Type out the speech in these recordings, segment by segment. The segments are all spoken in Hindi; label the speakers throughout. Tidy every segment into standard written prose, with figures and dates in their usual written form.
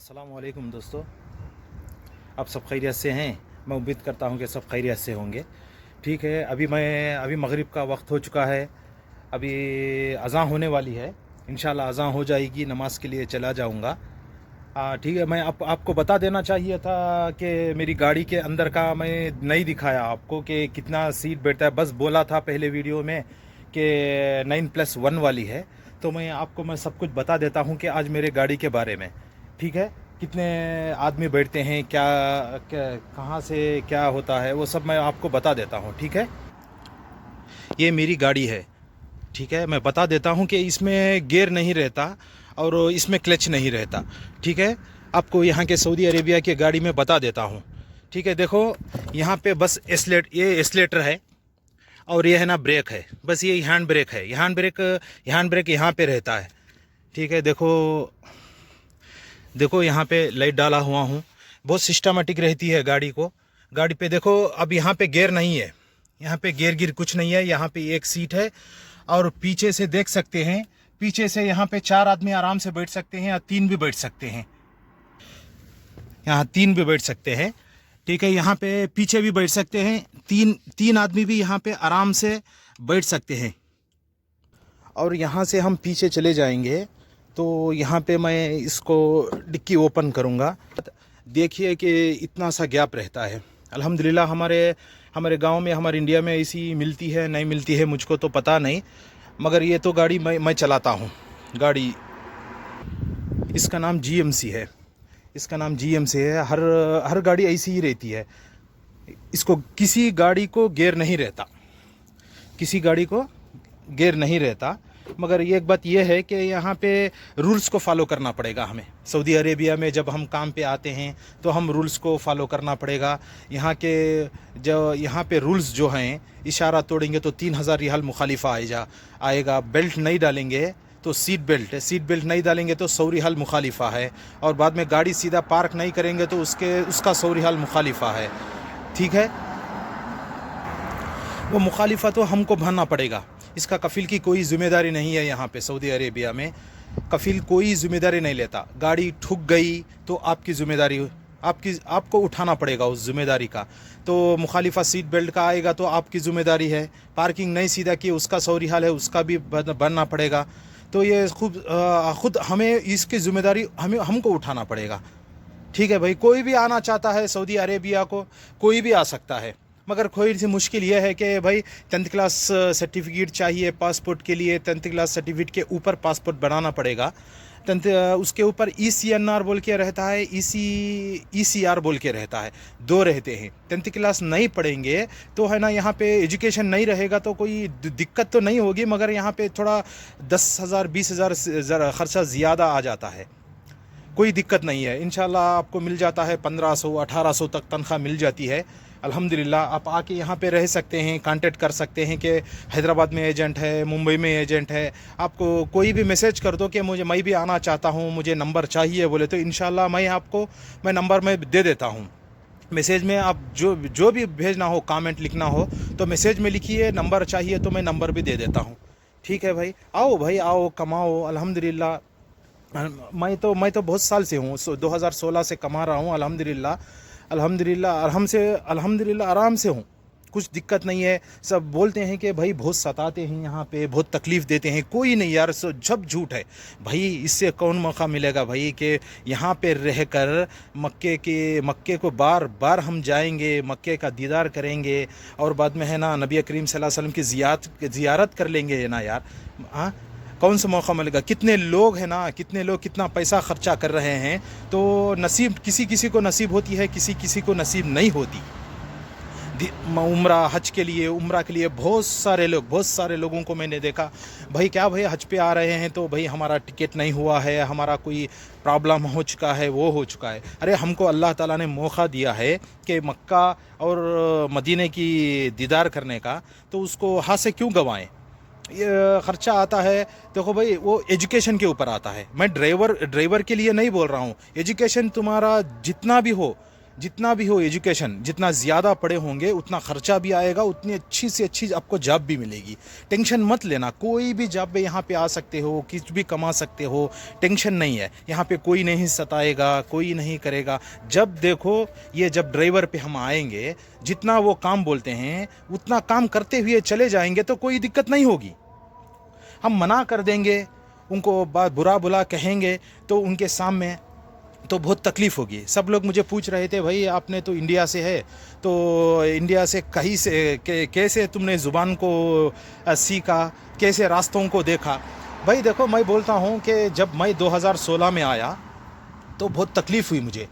Speaker 1: अस्सलामुअलैकुम दोस्तों, आप सब खैरियत से हैं। मैं उम्मीद करता हूं कि सब खैरियत से होंगे। ठीक है, अभी मगरिब का वक्त हो चुका है। अभी अज़ान होने वाली है। इंशाल्लाह अज़ान हो जाएगी, नमाज के लिए चला जाऊंगा। ठीक है, मैं आपको बता देना चाहिए था कि मेरी गाड़ी के अंदर का मैं नहीं दिखाया आपको कि कितना सीट बैठता है। बस बोला था पहले वीडियो में कि 9+1 वाली है। तो मैं सब कुछ बता देता हूं कि आज मेरे गाड़ी के बारे में। ठीक है, कितने आदमी बैठते हैं, कहाँ से क्या होता है, वो सब मैं आपको बता देता हूँ। ठीक है, ये मेरी गाड़ी है। ठीक है, मैं बता देता हूँ कि इसमें गियर नहीं रहता और इसमें क्लच नहीं रहता। ठीक है, आपको यहाँ के सऊदी अरेबिया की गाड़ी में बता देता हूँ। ठीक है, देखो यहाँ पे बस ये एस्लेटर है और ये है ना ब्रेक है। बस ये हैंड ब्रेक है। हैंड ब्रेक यहाँ पे रहता है। ठीक है, देखो यहाँ पे लाइट डाला हुआ हूँ। बहुत सिस्टमेटिक रहती है गाड़ी पे। देखो अब यहाँ पे गियर नहीं है, यहाँ पे गियर कुछ नहीं है। यहाँ पे एक सीट है और पीछे से देख सकते हैं, पीछे से यहाँ पे 4 आदमी आराम से बैठ सकते हैं या 3 भी बैठ सकते हैं। यहाँ 3 भी बैठ सकते हैं। ठीक है, यहाँ पे पीछे भी बैठ सकते हैं। तीन आदमी भी यहाँ पे आराम से बैठ सकते हैं। और यहाँ से हम पीछे चले जाएंगे तो यहाँ पे मैं इसको डिक्की ओपन करूँगा। देखिए कि इतना सा गैप रहता है। अल्हम्दुलिल्लाह हमारे गांव में, हमारे इंडिया में ऐसी मिलती है नहीं मिलती है मुझको तो पता नहीं, मगर ये तो गाड़ी मैं चलाता हूँ। गाड़ी इसका नाम GMC है। इसका नाम GMC है। हर गाड़ी ऐसी ही रहती है। किसी गाड़ी को गियर नहीं रहता, किसी गाड़ी को गियर नहीं रहता। मगर ये एक बात यह है कि यहाँ पे रूल्स को फॉलो करना पड़ेगा हमें। सऊदी अरेबिया में जब हम काम पे आते हैं तो हम रूल्स को फॉलो करना पड़ेगा। यहाँ पे रूल्स जो हैं, इशारा तोड़ेंगे तो 3000 रियाल मुखालिफा आएगा। बेल्ट नहीं डालेंगे तो सीट बेल्ट नहीं डालेंगे तो 100 रियाल मुखालिफा है। और बाद में गाड़ी सीधा पार्क नहीं करेंगे तो उसका 100 रियाल मुखालिफा है। ठीक है, वो मुखालिफा तो हमको भरना पड़ेगा। इसका कफील की कोई ज़िम्मेदारी नहीं है। यहाँ पे सऊदी अरेबिया में कफील कोई ज़िम्मेदारी नहीं लेता। गाड़ी ठुक गई तो आपकी ज़िम्मेदारी, आपको उठाना पड़ेगा उस ज़िम्मेदारी का। तो मुखालिफा सीट बेल्ट का आएगा तो आपकी ज़िम्मेदारी है। पार्किंग नहीं सीधा की, उसका 100 रियाल है, उसका भी भरना पड़ेगा। तो ये खुद हमें इसकी ज़िम्मेदारी हमको उठाना पड़ेगा। ठीक है भाई, कोई भी आना चाहता है सऊदी अरेबिया को, कोई भी आ सकता है। मगर थोड़ी सी मुश्किल यह है कि भाई 10th क्लास सर्टिफिकेट चाहिए पासपोर्ट के लिए। 10th क्लास सर्टिफिकेट के ऊपर पासपोर्ट बनाना पड़ेगा। उसके ऊपर ECNR बोल के रहता है, ECR बोल के रहता है। 2 रहते हैं। 10th क्लास नहीं पढ़ेंगे तो है ना, यहाँ पे एजुकेशन नहीं रहेगा तो कोई दिक्कत तो नहीं होगी, मगर यहाँ पे थोड़ा 10,000 20,000 ख़र्चा ज़्यादा आ जाता है। कोई दिक्कत नहीं है, इंशाल्लाह आपको मिल जाता है। 1500 1800 तक तनख्वाह मिल जाती है। अल्हम्दुलिल्लाह आप आके यहाँ पे रह सकते हैं, कांटेक्ट कर सकते हैं कि हैदराबाद में एजेंट है, मुंबई में एजेंट है। आपको कोई भी मैसेज कर दो कि मैं भी आना चाहता हूँ, मुझे नंबर चाहिए बोले तो इंशाल्लाह मैं नंबर में दे देता हूँ। मैसेज में आप जो भी भेजना हो, कमेंट लिखना हो तो मैसेज में लिखिए, नंबर चाहिए तो मैं नंबर भी दे देता हूँ। ठीक है भाई, आओ कमाओ। अल्हम्दुलिल्लाह मैं तो बहुत साल से हूँ, 2016 से कमा रहा हूँ। अल्हम्दुलिल्लाह आराम से हूँ, कुछ दिक्कत नहीं है। सब बोलते हैं कि भाई बहुत सताते हैं यहाँ पे, बहुत तकलीफ़ देते हैं। कोई नहीं यार, सब झूठ है भाई। इससे कौन मौका मिलेगा भाई कि यहाँ पे रहकर मक्के को बार बार हम जाएंगे, मक्के का दीदार करेंगे और बाद में है ना नबी करीम सल्लल्लाहु अलैहि वसल्लम की ज़ियारत कर लेंगे। है ना यार, हाँ, कौन सा मौका मिलेगा? कितने लोग कितना पैसा खर्चा कर रहे हैं। तो नसीब किसी को नसीब होती है, किसी को नसीब नहीं होती। उम्रा के लिए बहुत सारे लोगों को मैंने देखा भाई, क्या भाई हज पे आ रहे हैं तो भाई हमारा टिकट नहीं हुआ है, हमारा कोई प्रॉब्लम हो चुका है, वो हो चुका है। अरे हमको अल्लाह ताला ने मौका दिया है कि मक्का और मदीने की दीदार करने का, तो उसको हाथ से क्यों गंवाएं? ये ख़र्चा आता है। देखो भाई, वो एजुकेशन के ऊपर आता है। मैं ड्राइवर के लिए नहीं बोल रहा हूँ। एजुकेशन तुम्हारा जितना भी हो, जितना भी हो एजुकेशन, जितना ज़्यादा पढ़े होंगे उतना ख़र्चा भी आएगा, उतनी अच्छी से अच्छी आपको जॉब भी मिलेगी। टेंशन मत लेना, कोई भी जॉब पे यहाँ पे आ सकते हो, कुछ भी कमा सकते हो, टेंशन नहीं है। यहाँ पे कोई नहीं सताएगा, कोई नहीं करेगा। जब देखो ये जब ड्राइवर पे हम आएंगे, जितना वो काम बोलते हैं उतना काम करते हुए चले जाएंगे तो कोई दिक्कत नहीं होगी। हम मना कर देंगे, उनको बात बुरा बुला कहेंगे तो उनके सामने तो बहुत तकलीफ़ होगी। सब लोग मुझे पूछ रहे थे, भाई आपने तो इंडिया से है, तो इंडिया से कहीं से कैसे तुमने ज़ुबान को सीखा, कैसे रास्तों को देखा। भाई देखो, मैं बोलता हूँ कि जब मैं 2016 में आया तो बहुत तकलीफ़ हुई मुझे।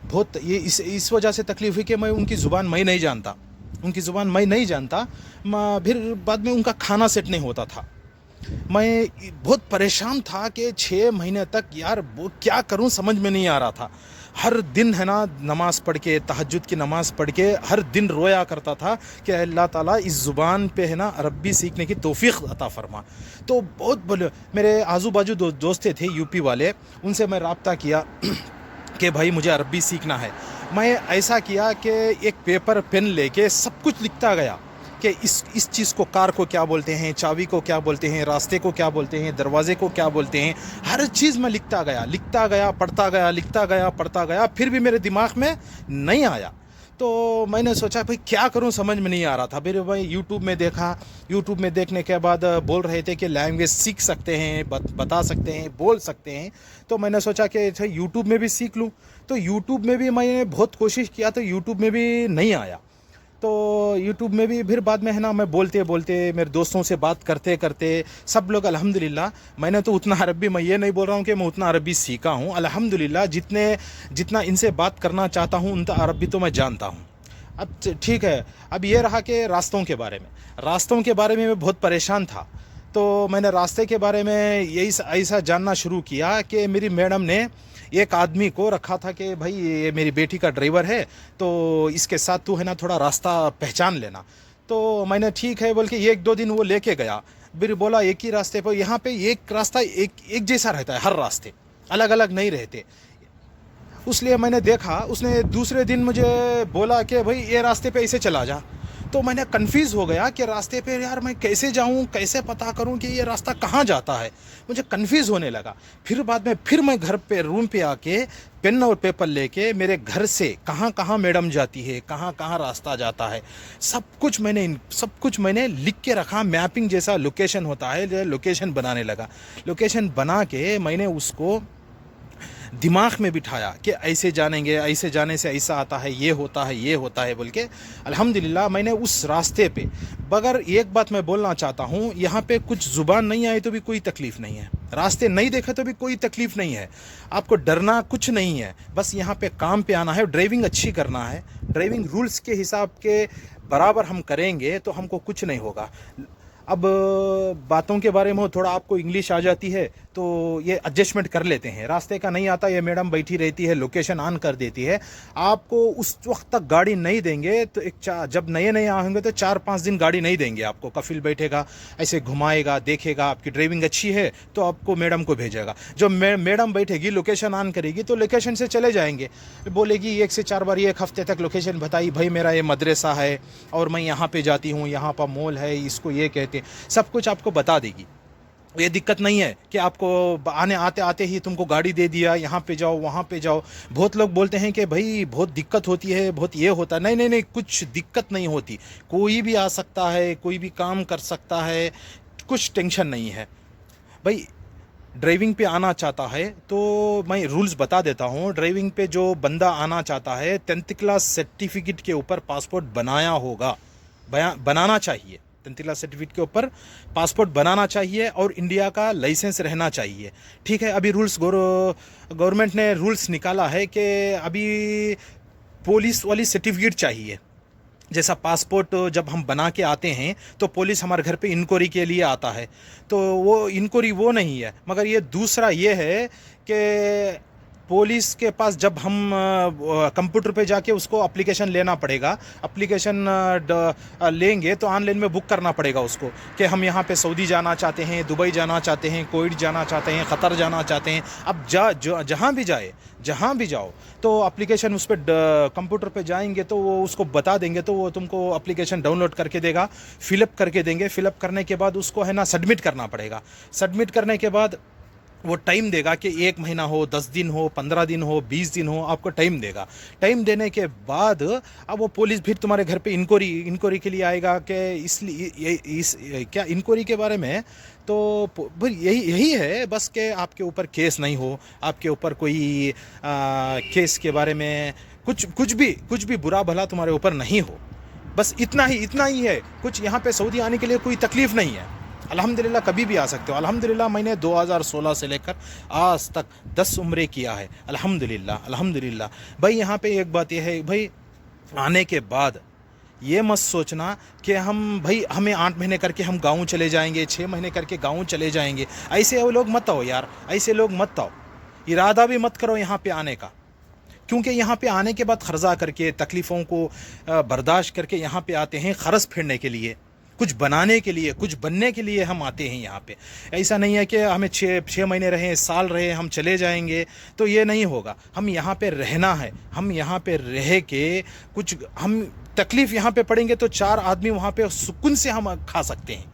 Speaker 1: बहुत ये इस वजह से तकलीफ़ हुई कि मैं उनकी ज़ुबान मैं नहीं जानता, उनकी ज़ुबान मैं नहीं जानता। फिर बाद में उनका खाना सेट नहीं होता था। मैं बहुत परेशान था कि 6 महीने तक यार वो क्या करूं समझ में नहीं आ रहा था। हर दिन है ना नमाज़ पढ़ के, तहज्जुद की नमाज़ पढ़ के हर दिन रोया करता था कि अल्लाह ताला इस ज़ुबान पे है ना अरबी सीखने की तौफ़ीक़ अता फ़रमा। तो बहुत बोले, मेरे आजू बाजू दोस्त थे यूपी वाले, उनसे मैं रब्ता किया कि भाई मुझे अरबी सीखना है। मैं ऐसा किया कि एक पेपर पेन लेके सब कुछ लिखता गया कि इस चीज़ को, कार को क्या बोलते हैं, चाबी को क्या बोलते हैं, रास्ते को क्या बोलते हैं, दरवाजे को क्या बोलते हैं। हर चीज़ मैं लिखता गया, पढ़ता गया, लिखता गया, पढ़ता गया। फिर भी मेरे दिमाग में नहीं आया। तो मैंने सोचा भाई क्या करूं, समझ में नहीं आ रहा था। फिर भाई यूट्यूब में देखा, यूट्यूब में देखने के बाद बोल रहे थे कि लैंग्वेज सीख सकते हैं, बता सकते हैं, बोल सकते हैं। तो मैंने सोचा कि यूट्यूब में भी सीख लूँ। तो यूट्यूब में भी मैंने बहुत कोशिश किया, तो यूट्यूब में भी नहीं आया। तो यूट्यूब में भी फिर बाद में है ना मैं बोलते बोलते, मेरे दोस्तों से बात करते करते, सब लोग अल्हम्दुलिल्लाह, मैंने तो उतना अरबी, मैं ये नहीं बोल रहा हूँ कि मैं उतना अरबी सीखा हूँ, अल्हम्दुलिल्लाह जितना इनसे बात करना चाहता हूँ उतना अरबी तो मैं जानता हूँ। अब ठीक है, अब ये रहा कि रास्तों के बारे में मैं बहुत परेशान था। तो मैंने रास्ते के बारे में यही ऐसा जानना शुरू किया कि मेरी मैडम ने एक आदमी को रखा था कि भाई ये मेरी बेटी का ड्राइवर है, तो इसके साथ तू है ना थोड़ा रास्ता पहचान लेना। तो मैंने ठीक है बोल के 1-2 दिन वो लेके गया। फिर बोला एक ही रास्ते पर, यहाँ पे एक रास्ता एक जैसा रहता है, हर रास्ते अलग अलग नहीं रहते। उसलिए मैंने देखा, उसने दूसरे दिन मुझे बोला कि भाई ये रास्ते पे ऐसे चला जा। तो मैंने कन्फ्यूज़ हो गया कि रास्ते पे यार मैं कैसे जाऊं, कैसे पता करूं कि ये रास्ता कहाँ जाता है। मुझे कन्फ्यूज़ होने लगा। फिर बाद में फिर मैं घर पे रूम पे आके पेन और पेपर लेके मेरे घर से कहाँ कहाँ मैडम जाती है, कहाँ कहाँ रास्ता जाता है, सब कुछ मैंने लिख के रखा। मैपिंग जैसा लोकेशन होता है, लोकेशन बनाने लगा। लोकेशन बना के मैंने उसको दिमाग में बिठाया कि ऐसे जानेंगे, ऐसे जाने से ऐसा आता है, ये होता है बोल के। अल्हम्दुलिल्लाह मैंने उस रास्ते पे, मगर एक बात मैं बोलना चाहता हूँ, यहाँ पे कुछ ज़ुबान नहीं आए तो भी कोई तकलीफ़ नहीं है, रास्ते नहीं देखे तो भी कोई तकलीफ़ नहीं है। आपको डरना कुछ नहीं है, बस यहाँ पे काम पे आना है, ड्राइविंग अच्छी करना है। ड्राइविंग रूल्स के हिसाब के बराबर हम करेंगे तो हमको कुछ नहीं होगा। अब बातों के बारे में थोड़ा आपको इंग्लिश आ जाती है तो ये एडजस्टमेंट कर लेते हैं। रास्ते का नहीं आता, ये मैडम बैठी रहती है, लोकेशन ऑन कर देती है। आपको उस वक्त तक गाड़ी नहीं देंगे तो जब नए नए आएंगे तो 4-5 दिन गाड़ी नहीं देंगे आपको। कफिल बैठेगा, ऐसे घुमाएगा, देखेगा, आपकी ड्राइविंग अच्छी है तो आपको मैडम को भेजेगा। जो मैडम बैठेगी, लोकेशन ऑन करेगी तो लोकेशन से चले जाएंगे। बोलेगी 1 से 4 बार 1 हफ्ते तक लोकेशन बताई, भाई मेरा ये मदरसा है और मैं यहाँ पे जाती हूँ, यहाँ पर मॉल है, इसको ये कहते हैं, सब कुछ आपको बता देगी। ये दिक्कत नहीं है कि आपको आते आते ही तुमको गाड़ी दे दिया, यहाँ पे जाओ वहाँ पे जाओ। बहुत लोग बोलते हैं कि भाई बहुत दिक्कत होती है, बहुत ये होता है। नहीं नहीं, कुछ दिक्कत नहीं होती। कोई भी आ सकता है, कोई भी काम कर सकता है, कुछ टेंशन नहीं है। भाई ड्राइविंग पे आना चाहता है तो मैं रूल्स बता देता हूँ। ड्राइविंग पे जो बंदा आना चाहता है, 10th क्लास सर्टिफिकेट के ऊपर पासपोर्ट बनाया होगा, बनाना चाहिए। 10th क्लास सर्टिफिकेट के ऊपर पासपोर्ट बनाना चाहिए और इंडिया का लाइसेंस रहना चाहिए। ठीक है, अभी रूल्स गवर्नमेंट ने रूल्स निकाला है कि अभी पुलिस वाली सर्टिफिकेट चाहिए। जैसा पासपोर्ट जब हम बना के आते हैं तो पुलिस हमारे घर पे इंक्वायरी के लिए आता है, तो वो इंक्वायरी वो नहीं है, मगर ये दूसरा ये है कि पुलिस के पास जब हम कंप्यूटर पे जाके उसको एप्लीकेशन लेना पड़ेगा, एप्लीकेशन लेंगे तो ऑनलाइन में बुक करना पड़ेगा उसको कि हम यहाँ पे सऊदी जाना चाहते हैं, दुबई जाना चाहते हैं, कुवैत जाना चाहते हैं, क़तर जाना चाहते हैं। अब जहाँ भी जाओ तो एप्लीकेशन उस पर कंप्यूटर पे जाएंगे तो वो उसको बता देंगे, तो वो तुमको एप्लीकेशन डाउनलोड करके देगा, फिलअप करके देंगे। फिलअप करने के बाद उसको है ना सबमिट करना पड़ेगा। सबमिट करने के बाद वो टाइम देगा कि 1 महीना हो, 10 दिन हो, 15 दिन हो, 20 दिन हो, आपको टाइम देगा। टाइम देने के बाद अब वो पुलिस फिर तुम्हारे घर पे इंक्वायरी के लिए आएगा कि इसलिए क्या इंक्वायरी के बारे में, तो यही है बस कि आपके ऊपर केस नहीं हो, आपके ऊपर कोई केस के बारे में कुछ भी बुरा भला तुम्हारे ऊपर नहीं हो, बस इतना ही है। कुछ यहाँ पे सऊदी आने के लिए कोई तकलीफ़ नहीं है। अल्हम्दुलिल्लाह कभी भी आ सकते हो। अल्हम्दुलिल्लाह मैंने 2016 से लेकर आज तक 10 उम्रे किया है। अल्हम्दुलिल्लाह भाई। यहाँ पे एक बात यह है भाई, आने के बाद ये मत सोचना कि हमें 8 महीने करके हम गाँव चले जाएंगे, 6 महीने करके गाँव चले जाएंगे। ऐसे वो लोग मत आओ यार, ऐसे लोग मत आओ। इरादा भी मत करो यहाँ पे आने का, क्योंकि यहाँ पे आने के बाद खर्चा करके, तकलीफ़ों को बर्दाश्त करके यहाँ पे आते हैं खर्च फिरने के लिए, कुछ बनाने के लिए, कुछ बनने के लिए हम आते हैं यहाँ पे। ऐसा नहीं है कि हमें 6 महीने रहे, साल रहे, हम चले जाएंगे, तो ये नहीं होगा। हम यहाँ पे रहना है। हम यहाँ पे रह के कुछ हम तकलीफ़ यहाँ पे पड़ेंगे तो 4 आदमी वहाँ पे सुकून से हम खा सकते हैं,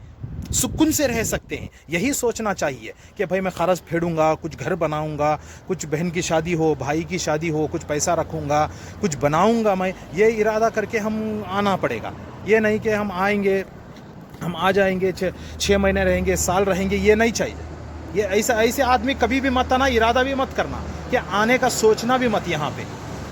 Speaker 1: सुकून से रह सकते हैं। यही सोचना चाहिए कि भाई मैं खर्च फेडूंगा, कुछ घर बनाऊंगा, कुछ बहन की शादी हो, भाई की शादी हो, कुछ पैसा रखूंगा, कुछ बनाऊंगा मैं, ये इरादा करके हम आना पड़ेगा। ये नहीं कि हम आएंगे, हम आ जाएंगे, 6 महीने रहेंगे, साल रहेंगे, ये नहीं चाहिए। ये ऐसे आदमी कभी भी मत आना, इरादा भी मत करना कि आने का सोचना भी मत, यहाँ पे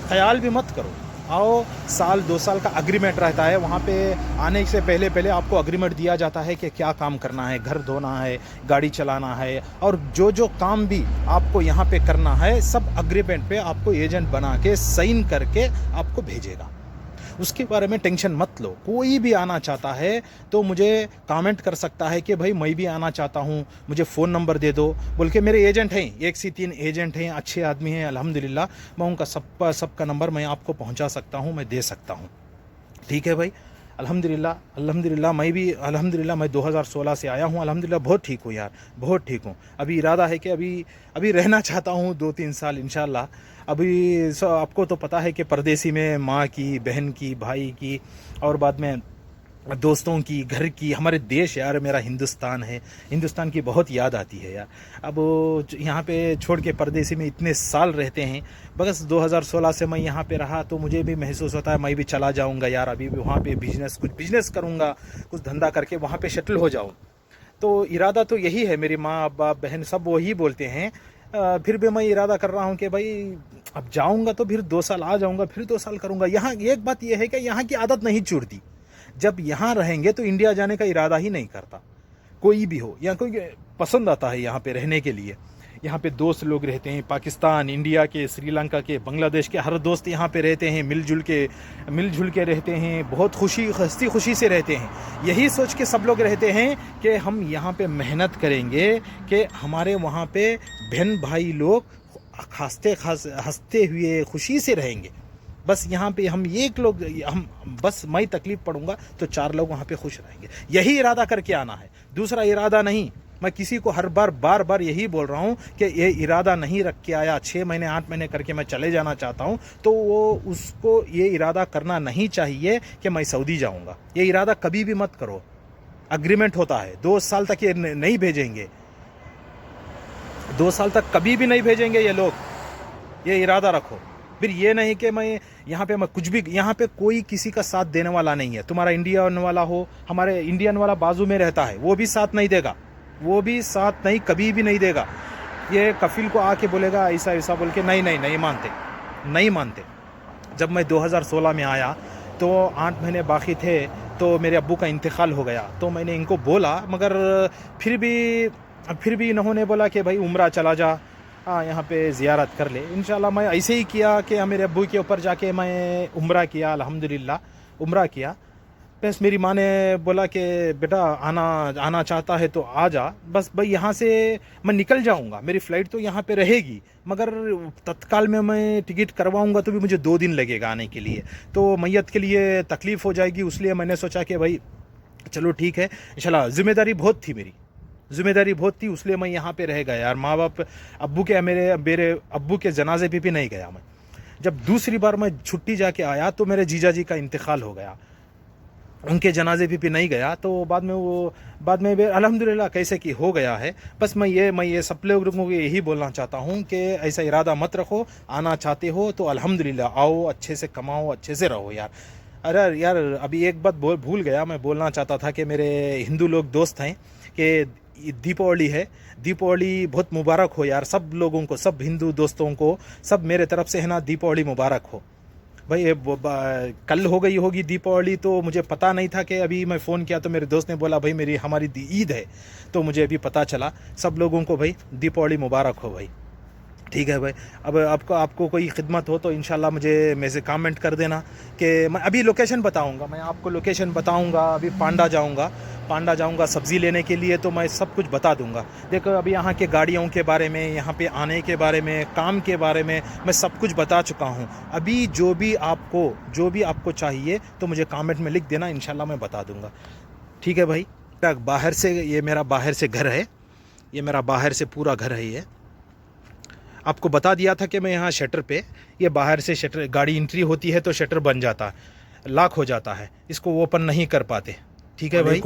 Speaker 1: ख्याल भी मत करो। आओ, साल 2 साल का अग्रीमेंट रहता है वहाँ पे। आने से पहले आपको अग्रीमेंट दिया जाता है कि क्या काम करना है, घर धोना है, गाड़ी चलाना है, और जो काम भी आपको यहाँ पे करना है सब अग्रीमेंट पे आपको एजेंट बना के साइन करके आपको भेजेगा। उसके बारे में टेंशन मत लो। कोई भी आना चाहता है तो मुझे कमेंट कर सकता है कि भाई मैं भी आना चाहता हूँ, मुझे फ़ोन नंबर दे दो बोल के। मेरे एजेंट हैं, 1 से 3 एजेंट हैं, अच्छे आदमी हैं अल्हम्दुलिल्लाह। मैं उनका सबका नंबर मैं आपको पहुँचा सकता हूँ, मैं दे सकता हूँ। ठीक है भाई, अल्हम्दुलिल्लाह। मैं 2016 से आया हूँ, अल्हम्दुलिल्लाह बहुत ठीक हूँ यार, बहुत ठीक हूँ। अभी इरादा है कि अभी रहना चाहता हूँ 2-3 साल इंशाल्लाह। अभी आपको तो पता है कि परदेसी में माँ की, बहन की, भाई की, और बाद में दोस्तों की, घर की, हमारे देश यार मेरा हिंदुस्तान है, हिंदुस्तान की बहुत याद आती है यार। अब यहाँ पे छोड़ के परदेसी में इतने साल रहते हैं, बस 2016 से मैं यहाँ पे रहा तो मुझे भी महसूस होता है मैं भी चला जाऊँगा यार। अभी भी वहाँ पे कुछ बिजनेस करूँगा, कुछ धंधा करके वहाँ पे सेटल हो जाऊँ। तो इरादा तो यही है। मेरी माँ, बाप, बहन सब वही बोलते हैं। फिर भी मैं इरादा कर रहा हूँ कि भाई अब जाऊँगा तो फिर 2 साल आ जाऊँगा, फिर 2 साल करूँगा। यहाँ एक बात यह है कि यहाँ की आदत नहीं छूटती। जब यहाँ रहेंगे तो इंडिया जाने का इरादा ही नहीं करता, कोई भी हो। यहाँ कोई पसंद आता है यहाँ पे रहने के लिए। यहाँ पे दोस्त लोग रहते हैं, पाकिस्तान, इंडिया के, श्रीलंका के, बांग्लादेश के, हर दोस्त यहाँ पे रहते हैं, मिलजुल के रहते हैं, बहुत हंसी खुशी से रहते हैं। यही सोच के सब लोग रहते हैं कि हम यहाँ पे मेहनत करेंगे कि हमारे वहाँ पे बहन भाई लोग हंसते हुए खुशी से रहेंगे। बस यहाँ पे हम बस मैं तकलीफ़ पड़ूंगा तो 4 लोग वहाँ पे खुश रहेंगे। यही इरादा करके आना है, दूसरा इरादा नहीं। मैं किसी को हर बार यही बोल रहा हूँ कि ये इरादा नहीं रख के आया, 6 महीने 8 महीने करके मैं चले जाना चाहता हूँ, तो उसको ये इरादा करना नहीं चाहिए कि मैं सऊदी जाऊँगा। ये इरादा कभी भी मत करो। अग्रीमेंट होता है 2 साल तक, ये नहीं भेजेंगे, 2 साल तक कभी भी नहीं भेजेंगे ये लोग। ये इरादा रखो। फिर ये नहीं कि मैं कुछ भी, यहाँ पे कोई किसी का साथ देने वाला नहीं है। तुम्हारा इंडियन वाला हो, हमारे इंडियन वाला बाजू में रहता है, वो भी साथ नहीं देगा, वो भी साथ नहीं, कभी भी नहीं देगा। ये कफिल को आके बोलेगा ऐसा बोल के, नहीं मानते। जब मैं 2016 में आया तो 8 महीने बाकी थे, तो मेरे अब्बू का इंतकाल हो गया। तो मैंने इनको बोला, मगर फिर भी इन्होंने बोला कि भाई उम्रा चला जा, यहाँ पे ज़ियारत कर ले। इंशाल्लाह मैं ऐसे ही किया कि मेरे अब्बू के ऊपर जाके मैं उम्रा किया, अल्हम्दुलिल्लाह उम्रा किया। बस मेरी माँ ने बोला कि बेटा आना चाहता है तो आ जा, बस भाई यहाँ से मैं निकल जाऊँगा, मेरी फ़्लाइट तो यहाँ पे रहेगी, मगर तत्काल में मैं टिकट करवाऊँगा तो भी मुझे 2 दिन लगेगा आने के लिए, तो मैयत के लिए तकलीफ़ हो जाएगी। इसलिए मैंने सोचा कि भाई चलो ठीक है, इंशाल्लाह। ज़िम्मेदारी बहुत थी, मेरी ज़िम्मेदारी बहुत थी, इसलिए मैं यहाँ पे रह गया यार। माँ बाप अब्बू के मेरे अब्बू के जनाजे पे भी नहीं गया मैं। जब दूसरी बार मैं छुट्टी जाके आया तो मेरे जीजा जी का इंतकाल हो गया, उनके जनाजे पे भी नहीं गया, तो बाद में भी अल्हम्दुलिल्लाह कैसे कि हो गया है। बस मैं ये सब लोगों को यही बोलना चाहता हूँ कि ऐसा इरादा मत रखो, आना चाहते हो तो अल्हम्दुलिल्लाह आओ, अच्छे से कमाओ, अच्छे से रहो यार। अरे यार अभी एक बात भूल गया, मैं बोलना चाहता था कि मेरे हिंदू लोग दोस्त हैं कि दीपावली है, दीपावली बहुत मुबारक हो यार सब लोगों को, सब हिंदू दोस्तों को, सब मेरे तरफ से है ना, दीपावली मुबारक हो भाई। कल हो गई होगी दीपावली, तो मुझे पता नहीं था कि अभी मैं फ़ोन किया तो मेरे दोस्त ने बोला भाई हमारी ईद है, तो मुझे अभी पता चला। सब लोगों को भाई दीपावली मुबारक हो भाई। ठीक है भाई। अब आपको कोई खिदमत हो तो इंशाल्लाह मुझे से कमेंट कर देना कि मैं अभी लोकेशन बताऊंगा, मैं आपको लोकेशन बताऊंगा। अभी पांडा जाऊंगा सब्ज़ी लेने के लिए, तो मैं सब कुछ बता दूंगा। देखो अभी यहाँ के गाड़ियों के बारे में, यहाँ पे आने के बारे में, काम के बारे में मैं सब कुछ बता चुका हूँ। अभी जो भी आपको चाहिए तो मुझे कमेंट में लिख देना, इंशाल्लाह मैं बता दूंगा। ठीक है भाई। ये मेरा बाहर से घर है, ये मेरा बाहर से पूरा घर है। ये आपको बता दिया था कि मैं यहाँ शटर पे, ये बाहर से शटर, गाड़ी एंट्री होती है तो शटर बन जाता है, लॉक हो जाता है, इसको ओपन नहीं कर पाते। ठीक है भाई।